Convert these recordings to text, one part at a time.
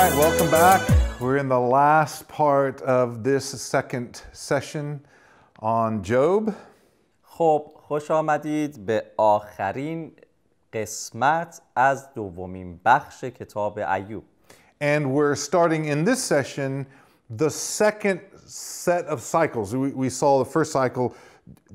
right, welcome back. We're in the last part of this second session on Job. خب خوش آمدید به آخرین قسمت از دومین بخش کتاب ایوب. And we're starting in this session the second set of cycles. We saw the first cycle,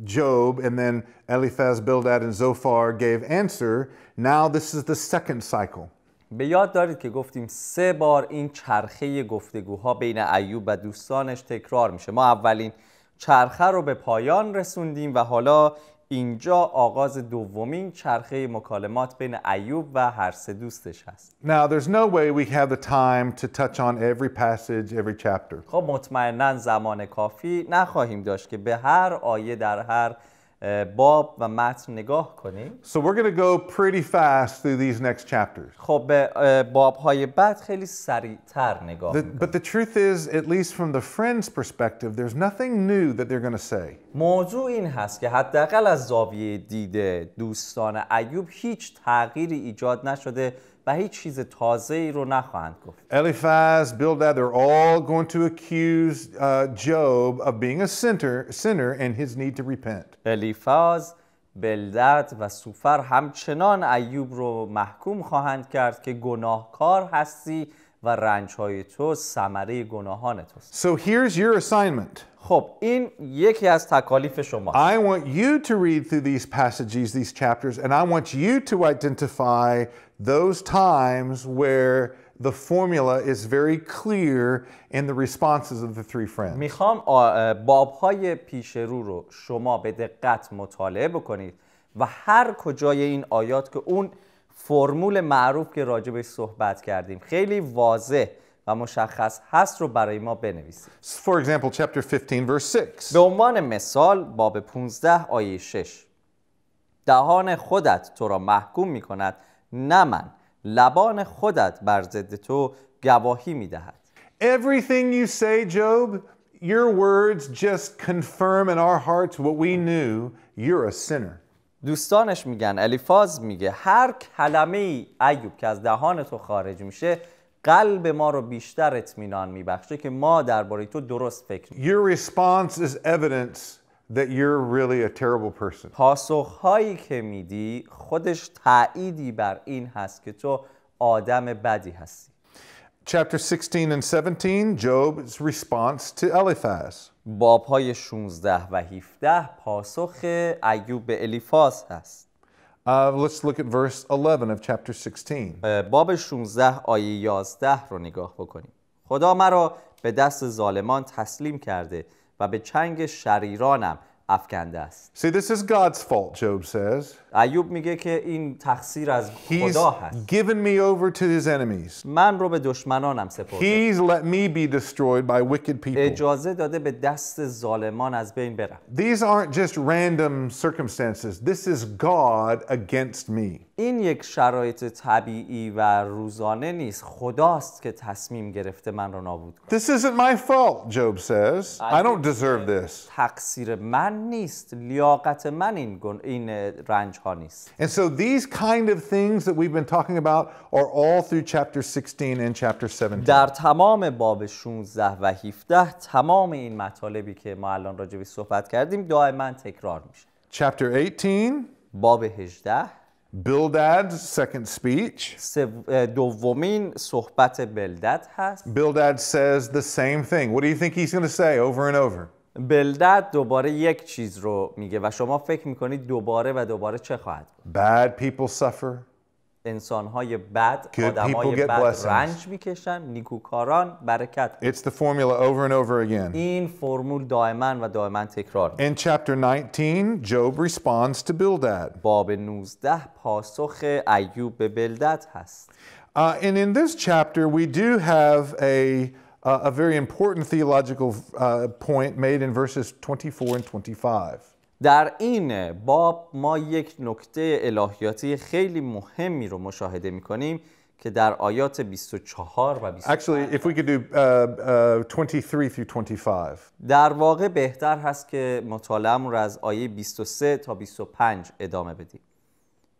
Job, and then Eliphaz, Bildad, and Zophar gave answer. Now this is the second cycle. به یاد دارید که گفتیم 3 بار این چرخه گفتگوها بین ایوب و دوستانش تکرار میشه. ما اولین چرخه رو به پایان رسوندیم و حالا اینجا آغاز دومین چرخه مکالمات بین ایوب و هر 3 دوستش هست. Now there's no way we have the time to touch on every passage, every chapter. خب مطمئناً زمان کافی نخواهیم داشت که به هر آیه در هر باب و متن نگاه کنیم. So we're going to go pretty fast through these next chapters. خب به باب‌های بعد خیلی سریع‌تر نگاه کنیم. But the truth is, at least from the friend's perspective, there's nothing new that they're going to say. موضوع این هست که حداقل از زاویه دید دوستان ایوب هیچ تغییری ایجاد نشده و هیچ چیز تازه‌ای رو نخواهند گفت. Eliphaz, Bildad, they're all going to accuse Job of being a sinner and his need to repent. الیفاز، بلدد و سوفر همچنان ایوب رو محکوم خواهند کرد که گناهکار هستی و رنج‌های تو ثمره گناهان توست. So here's your assignment. خب این یکی از تکالیف شماست. I want you to read through these passages, these chapters, and I want you to identify those times where the formula is very clear in the responses of the 3 friends. میخوام باب‌های پیش رو شما به دقت مطالعه بکنید و هر کجای این آیات که اون فرمول معروف که راجع بهش صحبت کردیم خیلی واضح و مشخص هست رو برای ما بنویسید. For example, chapter 15, verse 6. به عنوان مثال باب 15 آیه 6. دهان خودت تو را محکوم می کند نه من، لبان خودت بر ضد تو گواهی می دهد. Everything you say, Job, your words just confirm in our hearts what we knew. You're a sinner. دوستانش میگن، الیفاز میگه هر کلمه ای ایوب که از دهان تو خارج میشه قلب ما رو بیشتر اطمینان میبخشه که ما درباره تو درست فکر میکنیم. Your response is evidence that you're really a terrible person. پاسخهایی که میدی خودش تأییدی بر این هست که تو آدم بدی هستی. Chapter 16 and 17, Job's response to Eliphaz. باب‌های 16 و 17 پاسخ ایوب به الیفاز هست. Let's look at verse 11 of chapter 16. باب 16 آیه 11 رو نگاه بکنیم. خدا مرا به دست ظالمان تسلیم کرده و به چنگ شریرانم افکنده است. See, this is God's fault, Job says. ایوب میگه که این تقصیر از خدا هست. He's given me over to his enemies. من رو به دشمنانم سپرده. He's let me be destroyed by wicked people. اجازه داده به دست ظالمان از بین برم. These aren't just random circumstances. This is God against me. این یک شرایط طبیعی و روزانه نیست. خداست که تصمیم گرفته من رو نابود کنه. This isn't my fault, Job says. I don't deserve this. تقصیر من نیست. لیاقت من این رنج ها نیست. And so these kind of things that we've been talking about are all through chapter 16 and chapter 17. در تمام باب 16 و 17 تمام این مطالبی که ما الان راجع بهش صحبت کردیم دائما تکرار میشه. Chapter 18, باب 18 Bildad's second speech. دومین صحبت بلدد هست. Bildad says the same thing. What do you think he's going to say over and over? بلدد دوباره یک چیز رو میگه و شما فکر میکنید دوباره و دوباره چه خواهد گفت؟ Bad people suffer. انسانهای بد، Good آدمهای people get بد blessings. رنج میکشن، نیکوکاران برکت. It's the formula over and over again. این فرمول دائما و دائما تکرار میشه. In chapter 19, Job responds to Bildad. باب 19 پاسخ ایوب به بلدد هست. And in this chapter, we do have a very important theological point made in verses 24 and 25. در این باب ما یک نکته الهیاتی خیلی مهمی رو مشاهده می‌کنیم که در آیات 24 و 25. Actually, if we could do 23 through 25. در واقع بهتر هست که مطالعه‌مون رو از آیه 23 تا 25 ادامه بدیم.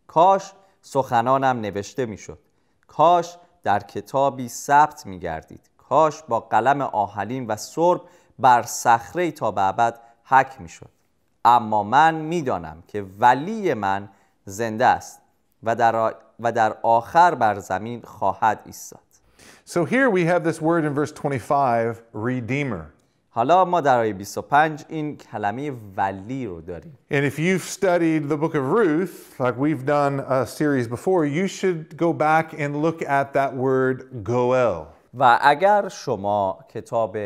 کاش سخنانم نوشته میشد. کاش در کتابی ثبت می‌گردید. کاش با قلم آهنین و سرب بر صخره تا به ابد حک می‌شد. اما من می‌دانم که ولی من زنده است و در آخر بر زمین خواهد ایستاد. So here we have this word in verse 25, redeemer. حالا ما در آیه 25 این کلمه ولی رو داریم. And if you've studied the book of Ruth, like we've done a series before, you should go back and look at that word goel. و اگر شما کتاب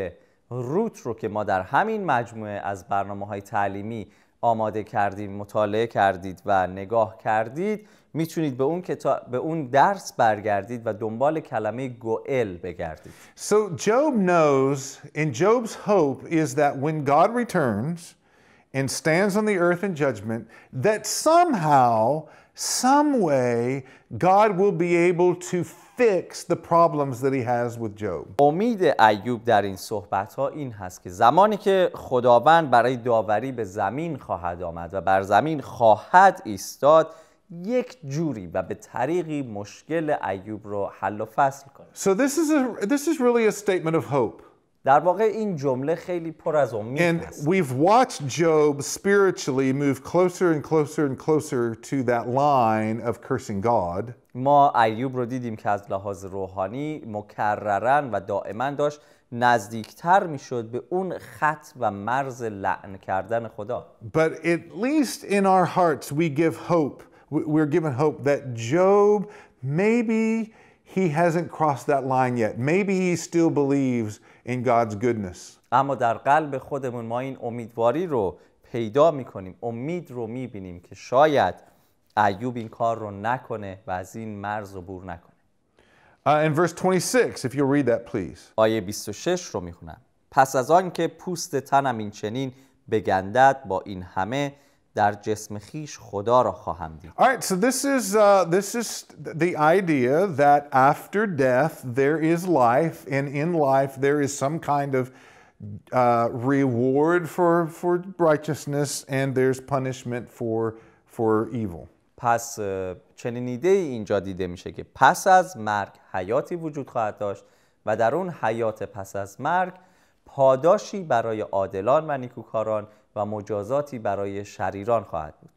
روت رو که ما در همین مجموعه از برنامه‌های تعلیمی آماده کردیم مطالعه کردید و نگاه کردید، میتونید به اون درس برگردید و دنبال کلمه گوئل بگردید. So Job knows, and Job's hope is that when God returns and stands on the earth in judgment, that somehow, some way, God will be able to fix the problems that he has with Job. امید ایوب در این صحبت‌ها این هست که زمانی که خداوند برای داوری به زمین خواهد آمد و بر زمین خواهد ایستاد، یک جوری و به طریقی مشکل ایوب رو حل و فصل کنه. So this is really a statement of hope. در واقع این جمله خیلی پر از امید است. And we've watched Job spiritually move closer and closer and closer to that line of cursing God. ما ایوب رو دیدیم که از لحاظ روحانی مکررن و دائما داشت نزدیکتر میشد به اون خط و مرز لعن کردن خدا. But at least in our hearts we give hope. We're given hope that Job, maybe he hasn't crossed that line yet. Maybe he still believes in God's goodness. اما در قلب خودمون ما این امیدواری رو پیدا میکنیم، امید رو میبینیم که شاید ایوب این کار رو نکنه و از این مرز عبور نکنه. In verse 26, if you'll read that please. آیه 26 رو میخونم. پس از آن که پوست تنم این چنین بگندد، با این همه در جسم خیش خدا را خواهم دید. All right, so this is the idea that after death there is life, and in life there is some kind of reward for righteousness, and there's punishment for evil. پس چنین ایده اینجا دیده میشه که پس از مرگ حیاتی وجود خواهد داشت و در اون حیات پس از مرگ پاداشی برای عادلان و نیکوکاران و مجازاتی برای شریران خواهد بود.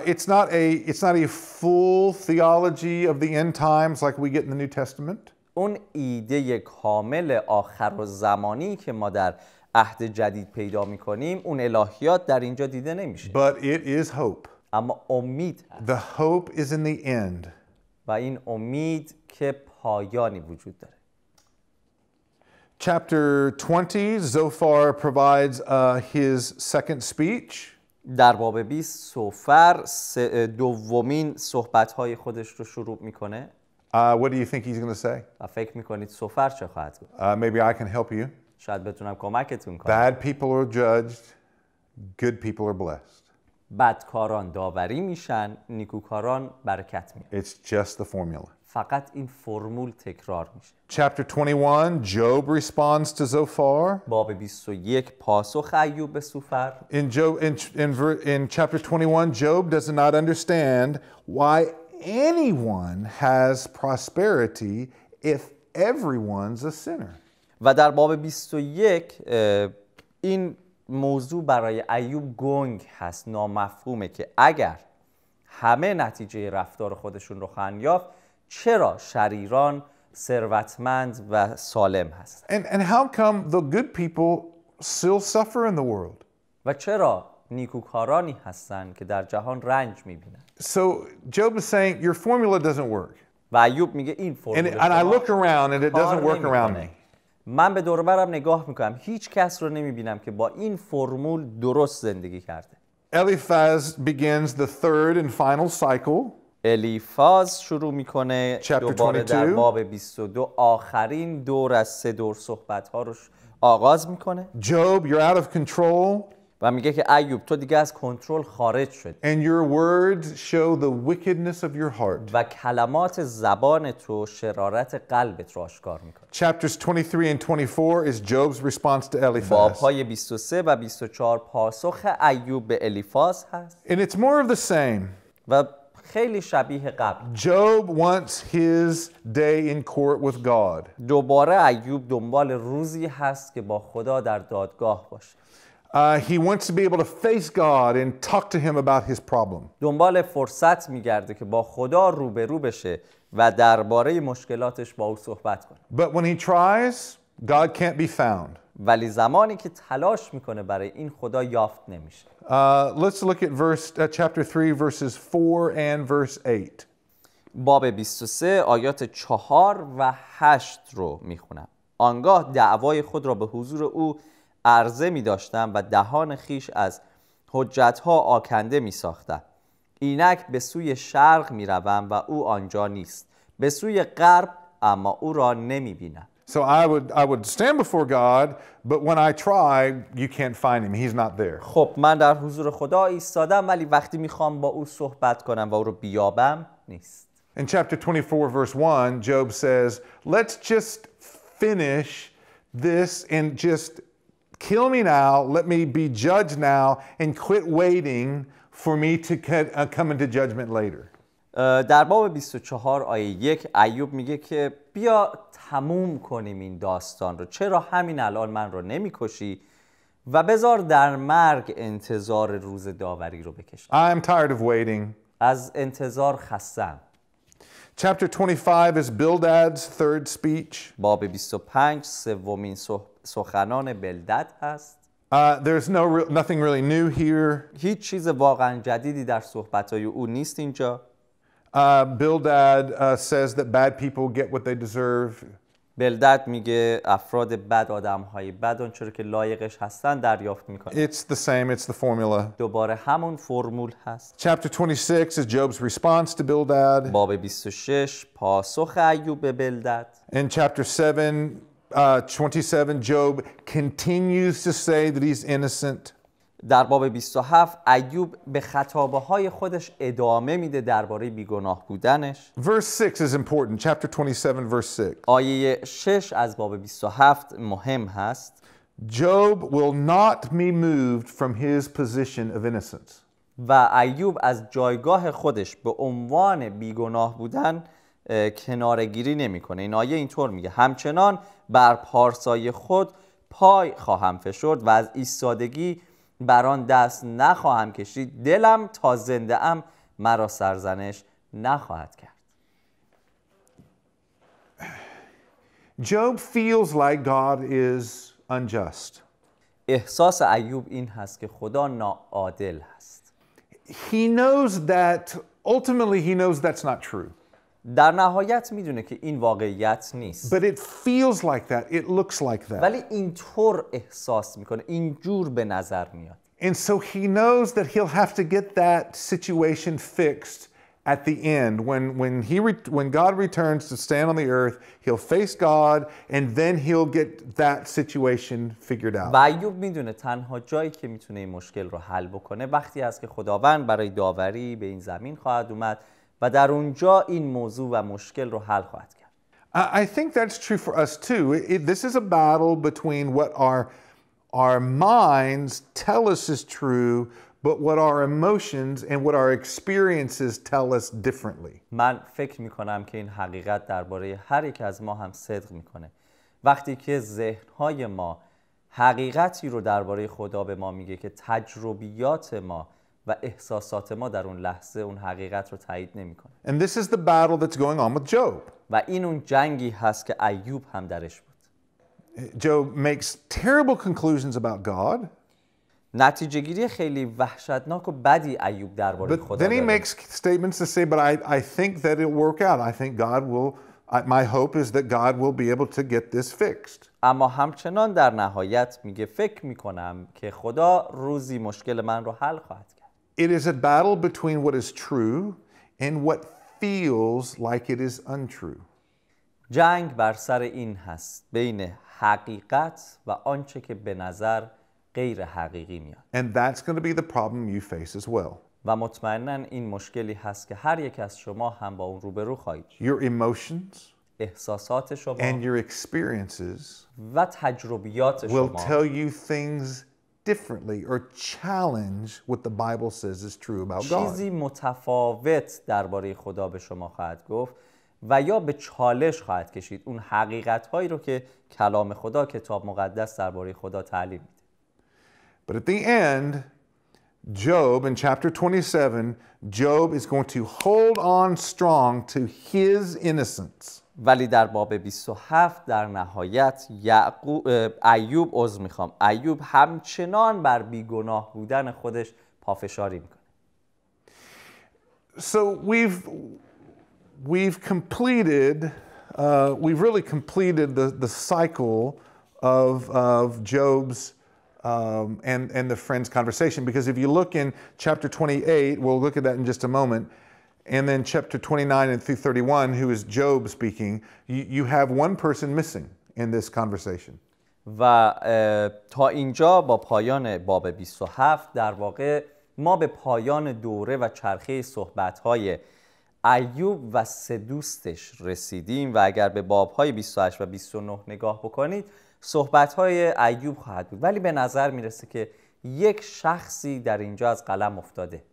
It's not a full theology of the end times like we get in the New Testament. اون ایده کامل آخر و زمانی که ما در عهد جدید پیدا می‌کنیم، اون الهیات در اینجا دیده نمیشه. But it is hope. اما امید هست. The hope is in the end. و این امید که پایانی وجود داره. Chapter 20, Zophar provides his second speech. در باب 20 سوفر دومین صحبت‌های خودش رو شروع میکنه. What do you think he's going to say? و فکر میکنید سوفر چه خواهد گفت؟ Maybe I can help you. شاید بتونم کمکتون کنم. Bad people are judged, good people are blessed. بدکاران داوری میشن، نیکوکاران برکت میان. It's just the formula. فقط این فرمول تکرار میشه. Chapter 21, Job responds to Zophar. باب 21 پاسخ ایوب به سوفر. In chapter 21, Job does not understand why anyone has prosperity if everyone's a sinner. و در باب 21 این موضوع برای ایوب گنگ هست، نامفهومه که اگر همه نتیجه رفتار خودشون رو خواهند یافت، چرا شریران ثروتمند و سالم هست؟ And how come the good people still suffer in the world? و چرا نیکوکارانی هستند که در جهان رنج میبینن؟ So Job is saying your formula doesn't work. و ایوب میگه این فرمول And I look around and it doesn't work around me. من به دور و برم نگاه میکنم، هیچ کس رو نمیبینم که با این فرمول درست زندگی کرده. Eliphaz begins the third and final cycle. الیفاز شروع میکنه دوباره 22. در باب 22 آخرین دور از 3 دور صحبت ها رو آغاز میکنه. Job, you're out of control. و میگه که ایوب تو دیگه از کنترل خارج شد. And your words show the wickedness of your heart. و کلمات زبان تو شرارت قلبت رو آشکار میکنه. Chapters 23 and 24 is Job's response to Eliphaz. باب‌های 23 و 24 پاسخ ایوب به الیفاز هست. And it's more of the same. و خیلی شبیه قبل. Job wants his day in court with God. دوباره ایوب دنبال روزی هست که با خدا در دادگاه باشه. He wants to be able to face God and talk to him about his problem. دنبال فرصت میگرده که با خدا روبرو بشه و درباره مشکلاتش با او صحبت کنه. But when he tries, God can't be found. ولی زمانی که تلاش میکنه برای این خدا یافت نمیشه. Let's look at chapter 3, verses 4 and verse 8. باب 23 آیات 4 و 8 رو میخونم. آنگاه دعوای خود را به حضور او عرضه می داشتم و دهان خیش از حجتها آکنده می ساختم. اینک به سوی شرق می روم و او آنجا نیست، به سوی غرب اما او را نمی بینم. So I would stand before God, but when I try, you can't find him. He's not there. خب من در حضور خدا ایستادم ولی وقتی میخوام با او صحبت کنم و او رو بیابم نیست. In chapter 24, verse 1, Job says, let's just finish this and just kill me now, let me be judged now, and quit waiting for me to come into judgment later. در باب 24 آیه 1 ایوب میگه که بیا تموم کنیم این داستان رو، چرا همین الان من رو نمیکشی و بذار در مرگ انتظار روز داوری رو بکشم. I'm tired of waiting. از انتظار خستم. Chapter 25 is Bildad's third speech. باب 25 سومین سخنان بلدد هست. There's nothing really new here. هیچ چیز واقعا جدیدی در صحبت‌های او نیست اینجا. Bildad says that bad people get what they deserve. بلدد میگه افراد بد، آدم‌های بد آنچه که لایقش هستن دریافت میکنن. It's the same, it's the formula. دوباره همون فرمول هست. Chapter 26 is Job's response to Bildad. باب 26 پاسخ ایوب به بلدد. In chapter 27, Job continues to say that he's innocent. در باب 27 ایوب به خطابه‌های خودش ادامه میده درباره بیگناه بودنش. Verse 6 is important. Chapter 27, verse 6. آیه 6 از باب 27 مهم هست. Job will not be moved from his position of innocence. و ایوب از جایگاه خودش به عنوان بیگناه بودن کناره‌گیری نمی‌کنه. این آیه اینطور میگه: همچنان بر پارسای خود پای خواهم فشرد و از ایستادگی بر آن دست نخواهم کشید. دلم تا زنده ام مرا سرزنش نخواهد کرد. Job feels like God is unjust. احساس ایوب این هست که خدا ناعادل هست. He knows that, ultimately he knows that's not true. در نهایت میدونه که این واقعیت نیست. But it feels like that, it looks like that. ولی اینطور احساس میکنه، اینجور به نظر میاد. And so he knows that he'll have to get that situation fixed at the end. When God returns to stand on the earth, he'll face God and then he'll get that situation figured out. و ایوب میدونه تنها جایی که میتونه این مشکل رو حل بکنه وقتی است که خداوند برای داوری به این زمین خواهد اومد و در اونجا این موضوع و مشکل رو حل خواهد کرد. I think that's true for us too. This is a battle between what our minds tell us is true, but what our emotions and what our experiences tell us differently. من فکر میکنم که این حقیقت درباره هر یک از ما هم صدق میکنه. وقتی که ذهنهای ما حقیقتی رو درباره خدا به ما میگه که تجربیات ما و احساسات ما در اون لحظه اون حقیقت رو تایید نمیکنه. And this is the battle that's going on with Job. و این اون جنگی هست که ایوب هم درش بود. Job makes terrible conclusions about God. نتیجه گیری خیلی وحشتناک و بدی ایوب درباره خدا Then he داره. makes statements to say, but I think that it'll work out. I think God will, my hope is that God will be able to get this fixed. اما همچنان در نهایت میگه فکر میکنم که خدا روزی مشکل من رو حل خواهد کرد. It is a battle between what is true and what feels like it is untrue. جنگ بر سر این هست بین حقیقت و آنچه که به نظر غیر حقیقی میاد. And that's going to be the problem you face as well. و مطمئناً این مشکلی هست که هر یک از شما هم با اون روبرو خواهید. Your emotions احساسات شما and your experiences و تجربیات will شما tell you things differently or challenge what the Bible says is true about God. چیزی متفاوت درباره خدا به شما خواهد گفت و یا به چالش خواهد کشید اون حقیقت هایی رو که کلام خدا، کتاب مقدس درباره خدا تعلیم میده. But at the end, Job in chapter 27, Job is going to hold on strong to his innocence. ولی در باب 27 در نهایت ایوب همچنان بر بیگناه بودن خودش پافشاری میکنه. So we've really completed the cycle of Job's and the friends' conversation, because if you look in chapter 28, we'll look at that in just a moment, and then chapter 29 and through 31, who is Job speaking, you have one person missing in this conversation. و تا اینجا با پایان باب 27 در واقع ما به پایان دوره و چرخه صحبت‌های ایوب و سه دوستش رسیدیم و اگر به باب‌های 28 و 29 نگاه بکنید صحبت‌های ایوب خواهد بود، ولی به نظر میرسه که یک شخصی در اینجا از قلم افتاده.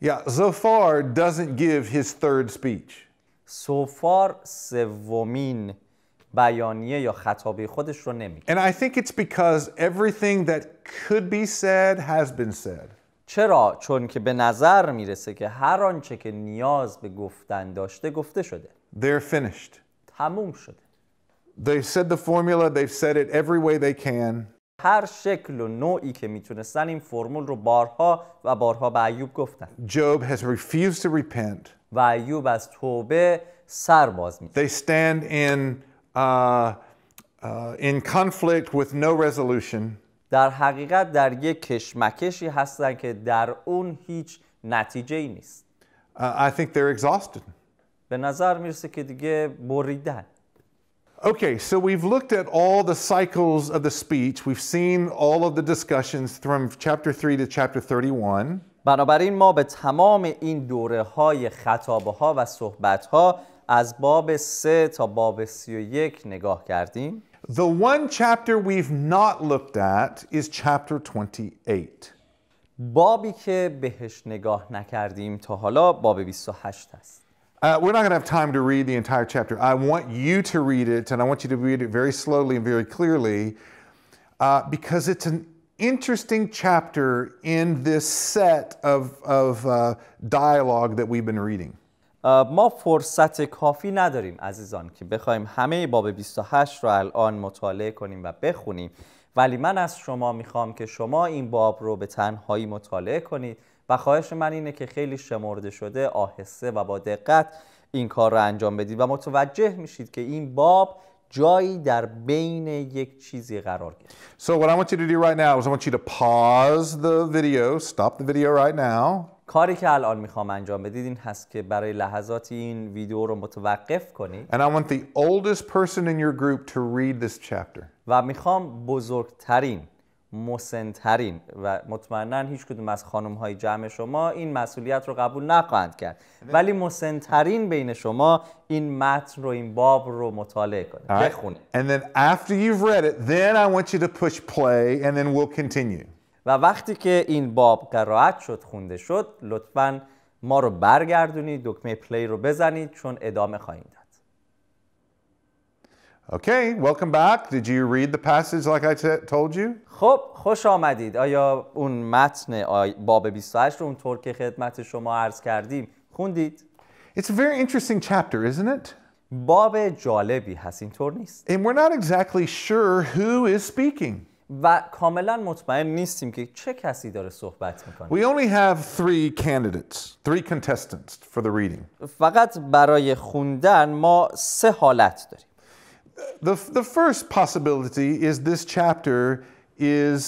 Yeah, Zophar doesn't give his third speech. سوفار سومین بیانیه یا خطابه خودش رو نمیگه. And I think it's because everything that could be said has been said. چرا؟ چون که به نظر میرسه که هر آنچه که نیاز به گفتن داشته گفته شده. They're finished. تموم شده. They've said the formula, they've said it every way they can. هر شکل و نوعی که میتونستن این فرمول رو بارها و بارها به ایوب گفتن. Job has refused to repent. و ایوب از توبه سر باز می‌زنه. They stand in conflict with no resolution. در حقیقت در یک کشمکشی هستن که در اون هیچ نتیجه‌ای نیست. I think they're exhausted. به نظر میرسه که دیگه بریدن. Okay, so we've looked at all the cycles of the speech. We've seen all of the discussions from chapter 3 to chapter 31. بنابراین ما به تمام این دوره‌های خطابه‌ها و صحبت‌ها از باب 3 تا باب 31 نگاه کردیم. The one chapter we've not looked at is chapter 28. بابی که بهش نگاه نکردیم تا حالا باب 28 است. We're not going to have time to read the entire chapter. I want you to read it, and I want you to read it very slowly and very clearly, because it's an interesting chapter in this set of dialogue that we've been reading. ما فرصت کافی نداریم عزیزان که بخوایم همه باب 28 رو الان مطالعه کنیم و بخونیم، ولی من از شما میخوام که شما این باب رو به تنهایی مطالعه کنید و خواهش من اینه که خیلی شمرده شده، آهسته و با دقت این کار رو انجام بدید و متوجه میشید که این باب جایی در بین یک چیزی قرار گرفت. So what I want you to do right now is I want you to pause the video, stop the video right now. کاری که الان میخوام انجام بدید این هست که برای لحظاتی این ویدیو رو متوقف کنید. And I want the oldest person in your group to read this chapter. و میخوام بزرگترین، مسنترین و مطمئناً هیچ کدوم از خانم‌های جمع شما این مسئولیت رو قبول نخواهند کرد، ولی مسنترین بین شما این متن رو، این باب رو مطالعه کنید، بخونید. And then after you've read it, then I want you to push play and then we'll continue. و وقتی که این باب قرائت شد، خونده شد، لطفاً ما رو برگردونید، دکمه پلی رو بزنید چون ادامه خواهیم داد. Okay, welcome back. Did you read the passage like I told you? خب خوش آمدید. آیا اون متن باب 28 رو اونطور که خدمت شما عرض کردیم خوندید؟ It's a very interesting chapter, isn't it? باب جالبی هست، اینطور نیست؟ And we're not exactly sure who is speaking. و کاملا مطمئن نیستیم که چه کسی داره صحبت میکنه. We only have three contestants for the reading. فقط برای خوندن ما 3 حالت داریم. The first possibility is this chapter is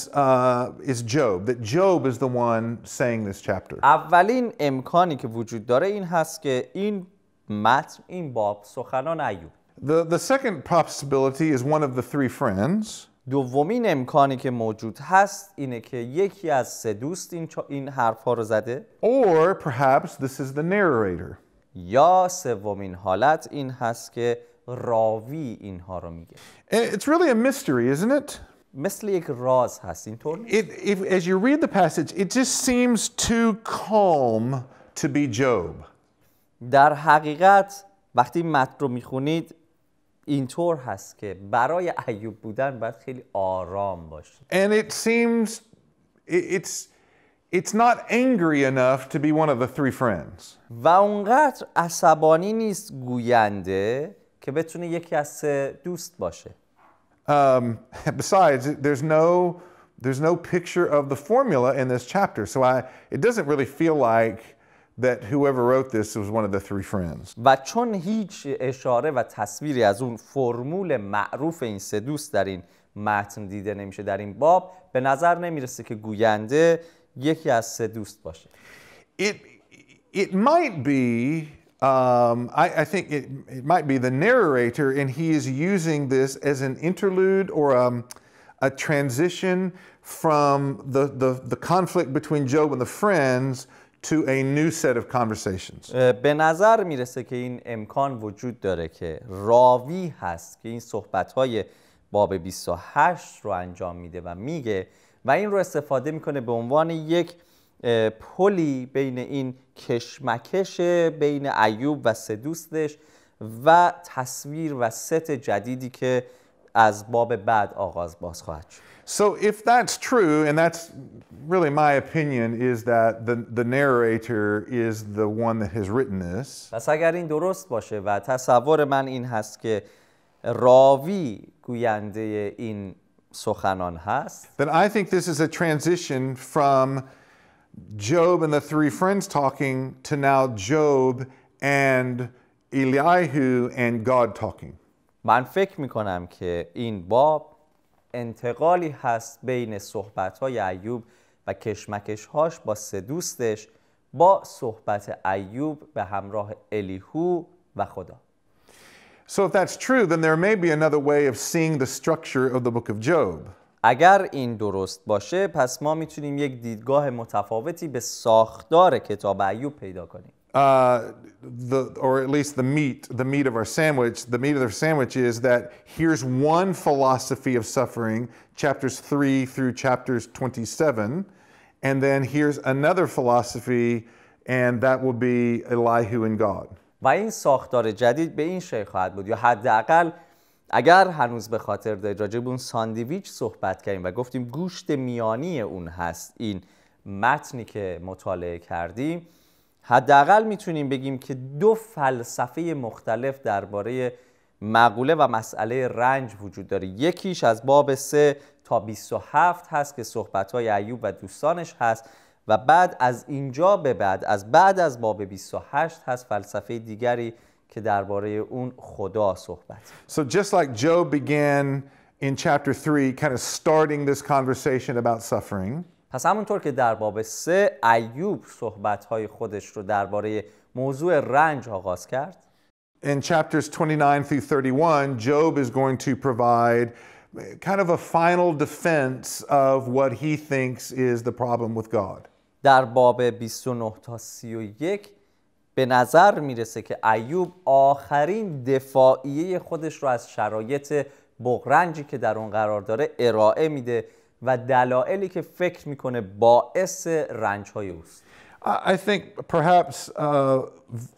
Job, that Job is the one saying this chapter. اولین امکانی که وجود داره این هست که این متن، این باب سخنان ایوب. The second possibility is one of the 3 friends. دومین امکانی که موجود هست اینه که یکی از 3 دوست این حرفا رو زده. Or perhaps this is the narrator. یا سومین حالت این هست که راوی اینها رو میگه. It's really a mystery, isn't it? مثل یک راز هست، اینطور نیست؟ As you read the passage, it just seems too calm to be Job. در حقیقت وقتی متن رو میخونید اینطور هست که برای ایوب بودن باید خیلی آرام باشه. And it seems it's not angry enough to be one of the three friends. و اونقدر عصبانی نیست گوینده که بتونه یکی از سه دوست باشه. Besides, there's no picture of the formula in this chapter, so it doesn't really feel like that whoever wrote this was one of the three friends. و چون هیچ اشاره و تصویری از اون فرمول معروف این سه دوست در این متن دیده نمیشه در این باب، به نظر نمیرسه که گوینده یکی از سه دوست باشه. It might be, I think it might be the narrator, and he is using this as an interlude or a transition from the conflict between Job and the friends to a new set of conversations. به نظر میرسه که این امکان وجود داره که راوی هست که این صحبت‌های باب 28 رو انجام میده و میگه و این رو استفاده میکنه به عنوان یک پلی بین این کشمکش بین ایوب و سه دوستش و تصویر و ست جدیدی که از باب بعد آغاز باز خواهد شد. So if that's true, and that's really my opinion, is that the narrator is the one that has written this. پس اگر این درست باشه و تصور من این هست که راوی گوینده این سخنان هست، then I think this is a transition from Job and the three friends talking to now Job and Elihu and God talking. من فکر میکنم که این باب انتقالی هست بین صحبت‌های ایوب و کشمکش‌هاش با سه دوستش با صحبت ایوب به همراه الیهو و خدا. So if that's true, then there may be another way of seeing the structure of the book of Job. اگر این درست باشه پس ما میتونیم یک دیدگاه متفاوتی به ساختار کتاب ایوب پیدا کنیم. Or at least the meat of our sandwich. The meat of our sandwich is that here's one philosophy of suffering, chapters 3 through chapters 27, and then here's another philosophy, and that will be Elihu and God. و این ساختار جدید به این شکل خواهد بود، یا حداقل اگر هنوز به خاطر دارید راجع به اون ساندویچ صحبت کردیم و گفتیم گوشت میانی اون هست این متنی که مطالعه کردیم، حداقل میتونیم بگیم که دو فلسفه مختلف درباره مقوله و مسئله رنج وجود داره. یکیش از باب 3 تا 27 هست که صحبت‌های ایوب و دوستانش هست و بعد از اینجا به بعد از باب 28 هست فلسفه دیگری که درباره اون خدا صحبت. So just like Job began in chapter 3 kind of starting this conversation about suffering, پس همونطور که در باب 3 ایوب صحبت‌های خودش رو درباره موضوع رنج آغاز کرد، in chapters 29 through 31 Job is going to provide kind of a final defense of what he thinks is the problem with God. در باب 29 تا 31 به نظر میرسه که ایوب آخرین دفاعیه خودش رو از شرایط بغرنجی که در اون قرار داره ارائه میده و دلایلی که فکر میکنه باعث رنج‌های اوست. I think perhaps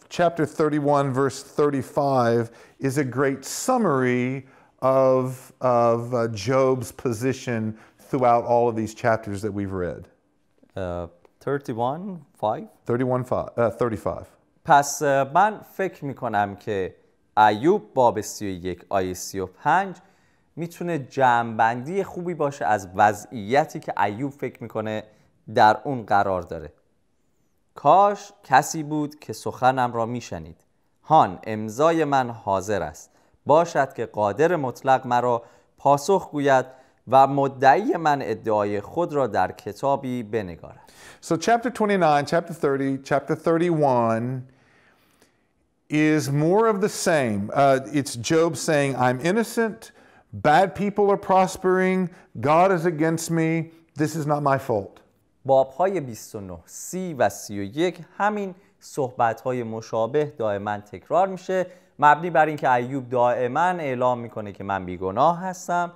chapter 31 verse 35 is a great summary of Job's position throughout all of these chapters that we've read. 35. پس من فکر میکنم که ایوب باب 31 آیه 35 میتونه جمع‌بندی خوبی باشه از وضعیتی که ایوب فکر میکنه در اون قرار داره. کاش کسی بود که سخنم را میشنید. هان امضای من حاضر است. باشد که قادر مطلق مرا پاسخ گوید و مدعی من ادعای خود را در کتابی بنگارد. So chapter 29, chapter 30, chapter 31 is more of the same. It's Job saying, I'm innocent, bad people are prospering, God is against me, this is not my fault. باب‌های 29, 30 و 31 همین صحبت‌های مشابه دائما تکرار میشه، مبنی بر اینکه ایوب دائما اعلام میکنه که من بیگناه هستم،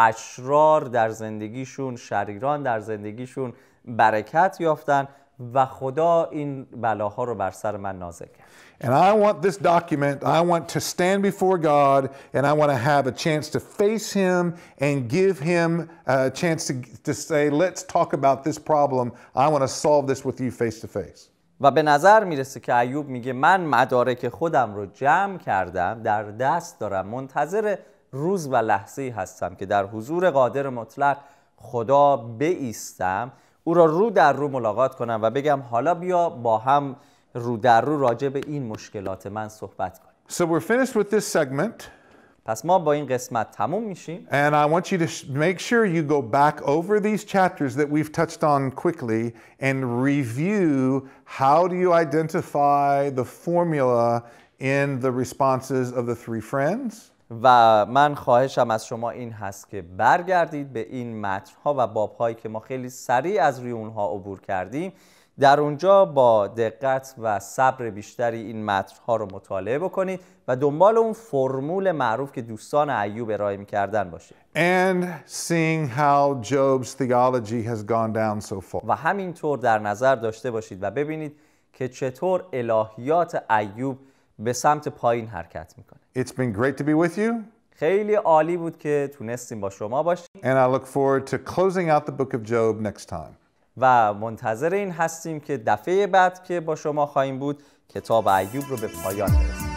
اشرار در زندگیشون، شریران در زندگیشون برکت یافتن و خدا این بلاها رو بر سر من نازل کرد. And I want this document, I want to stand before God and I want to have a chance to face him and give him a chance to say, let's talk about this problem. I want to solve this with you face to face. و به نظر میرسه که ایوب میگه من مدارک خودم رو جمع کردم، در دست دارم، منتظر روز و لحظه‌ای هستم که در حضور قادر مطلق خدا بایستم، او را رو در رو ملاقات کنم و بگم حالا بیا با هم رو در رو راجع به این مشکلات من صحبت کنیم. So we're finished with this segment. پس ما با این قسمت تموم میشیم. And I want you to make sure you go back over these chapters that we've touched on quickly and review how do you identify the formula in the responses of the three friends. و من خواهشم از شما این هست که برگردید به این متن‌ها و باب‌هایی که ما خیلی سریع از روی اونها عبور کردیم، در اونجا با دقت و صبر بیشتری این متن‌ها رو مطالعه بکنید و دنبال اون فرمول معروف که دوستان ایوب ارائه می‌کردن باشید. And seeing how Job's theology has gone down so far. و همینطور در نظر داشته باشید و ببینید که چطور الهیات ایوب به سمت پایین حرکت میکنه. It's been great to be with you. خیلی عالی بود که تونستیم با شما باشیم. And I look forward to closing out the book of Job next time. و منتظر این هستیم که دفعه بعد که با شما خواهیم بود کتاب ایوب رو به پایان برسونیم.